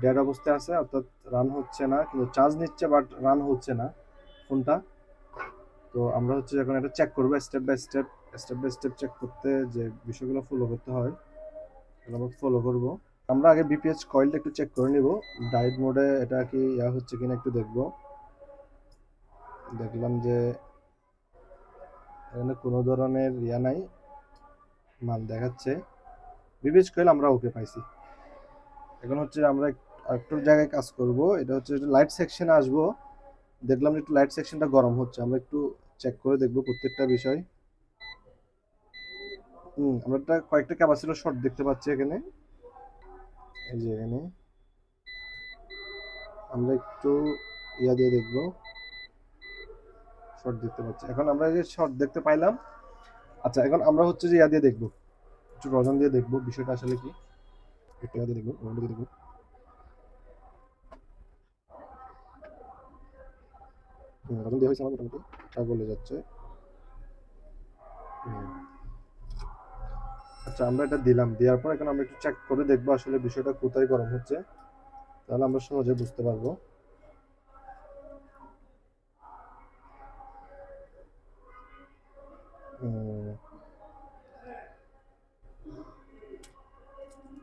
Dead অবস্থায় আছে, অর্থাৎ রান হচ্ছে না, কিন্তু চার্জ নিচ্ছে বাট রান হচ্ছে না ফোনটা। তো আমরা হচ্ছে এখন এটা চেক করবো স্টেপ বাই স্টেপ চেক করতে যে বিষয়গুলো ফলো করতে হয় এগুলো আমরা ফলো করব। আমরা আগে বিপিএইচ কয়েলটা একটু চেক করে নিব, ডায়োড মোডে এটা কি হচ্ছে কিনা একটু দেখবো। দেখলাম যে এখানে কোনো ধরনের নাই, মাল দেখাচ্ছে। বিপিএইচ কয়েল আমরা ওকে পাইছি। এখন হচ্ছে আমরা একটু জায়গায় কাজ করব, এটা হচ্ছে লাইট সেকশনে আসবো। দেখলাম একটু লাইট সেকশনটা গরম হচ্ছে, আমরা একটু চেক করে দেখবো প্রত্যেকটা বিষয়। আমরা একটা কয়েকটা ক্যাপাসিটর শর্ট দেখতে পাচ্ছি এখানে, এই যে এখানে আমরা একটু দিয়ে দেখবো, শর্ট দেখতে পাচ্ছি। এখন আমরা যে শর্ট দেখতে পাইলাম, আচ্ছা এখন আমরা হচ্ছে যে দিয়ে দেখবো, একটু রজন দিয়ে দেখবো বিষয়টা আসলে কি। একটু দিয়ে দেখবো, রজন দিয়ে দেখবো। রজন দিয়ে হয়েছে আমার মোটামুটি, তা বলে যাচ্ছে। আচ্ছা আমরা এটা দিলাম, দেওয়ার পর এখন আমরা একটু চেক করে দেখবো আসলে বিষয়টা কোথায় গরম হচ্ছে, তাহলে আমরা সহজে বুঝতে পারবো।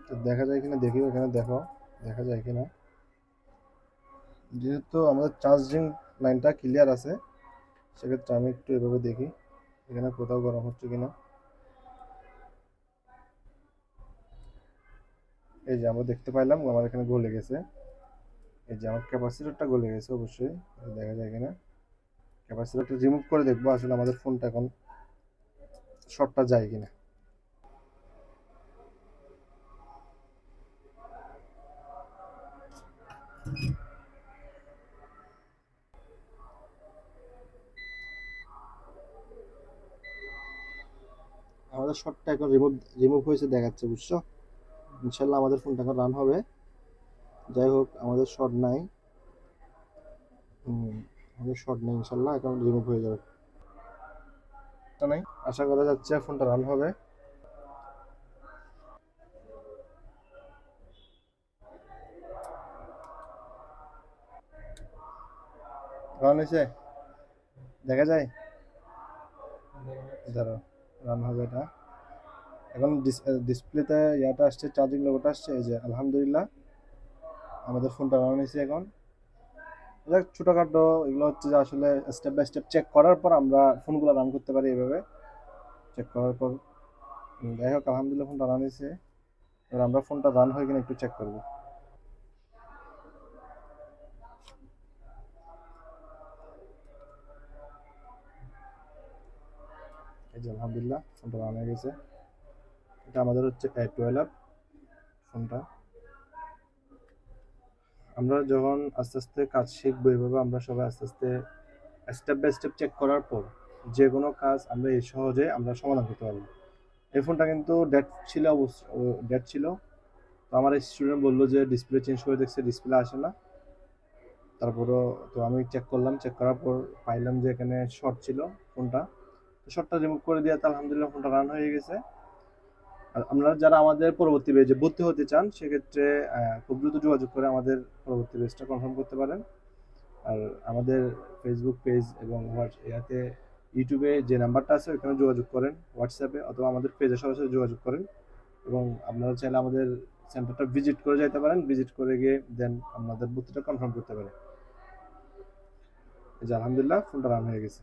তো দেখা যায় কিনা দেখি, এখানে দেখো দেখা যায় কিনা। যেহেতু আমাদের চার্জিং লাইনটা ক্লিয়ার আছে, সেক্ষেত্রে আমি একটু এভাবে দেখি এখানে কোথাও গরম হচ্ছে কিনা। এই যে আমরা দেখতে পাইলাম আমার এখানে গলে গেছে, এই যে আমার ক্যাপাসিটরটা গলে গেছে অবশ্যই, দেখা যায় কিনা। ক্যাপাসিটরটা রিমুভ করে দেখবো আসলে আমাদের ফোনটা এখন শর্টটা যায় কিনা। আমাদের শর্টটা এখন রিমুভ রিমুভ হয়েছে দেখাচ্ছে, বুঝছো? ইনশাল্লাহ আমাদের ফোনটা এখন রান হবে। যাই হোক আমাদের শর্ট নাই, আমাদের শর্ট নেই, ইনশাল্লাহ এখন রিমুভ হয়ে যাবে। নাই, আশা করা যাচ্ছে ফোনটা রান হবে। রান হয়েছে দেখা যায়, দাঁড়াও রান হবে এটা। এখন ডিসপ্লেতে ইয়াটা আসছে, চার্জিং লোগোটা আসছে, এই যে আলহামদুলিল্লাহ আমাদের ফোনটা রান হয়েছে এখন। যাক ছোটোখাটো এগুলো হচ্ছে যে আসলে স্টেপ বাই স্টেপ চেক করার পর আমরা ফোনগুলো রান করতে পারি এভাবে চেক করার পর। যাই হোক আলহামদুলিল্লাহ ফোনটা রান হয়েছে, এবার আমরা ফোনটা রান হয়ে কিনা একটু চেক করবো। এই যে আলহামদুলিল্লাহ ফোনটা রান হয়ে গেছে। এটা আমাদের হচ্ছে A12 ফোনটা। আমরা যখন আস্তে আস্তে কাজ শিখবো এভাবে আমরা সবাই আস্তে আস্তে স্টেপ বাই স্টেপ চেক করার পর যে কোনো কাজ আমরা এই সহজে আমরা সমাধান করতে পারবো। এই ফোনটা কিন্তু ডেট ছিল। তো আমার স্টুডেন্ট বললো যে ডিসপ্লে চেঞ্জ করে দেখছে, ডিসপ্লে আসে না। তারপরও তো আমি চেক করলাম, চেক করার পর পাইলাম যে এখানে শর্ট ছিল ফোনটা। তো শর্টটা রিমুভ করে দিয়ে আলহামদুলিল্লাহ ফোনটা রান হয়ে গেছে। আর আপনারা যারা আমাদের পরবর্তী পেজে ভর্তি হতে চান সেক্ষেত্রে খুব দ্রুত যোগাযোগ করে আমাদের পরবর্তী পেজটা কনফার্ম করতে পারেন। আর আমাদের ফেসবুক পেজ এবং ইউটিউবে যে নাম্বারটা আছে ওইখানে যোগাযোগ করেন, হোয়াটসঅ্যাপে অথবা আমাদের পেজে সরাসরি যোগাযোগ করেন। এবং আপনারা চাইলে আমাদের সেন্টারটা ভিজিট করে যাইতে পারেন, ভিজিট করে গিয়ে দেন আপনাদের ভর্তিটা কনফার্ম করতে পারেন। এই যে আলহামদুলিল্লাহ ফোনটা রান হয়ে গেছে।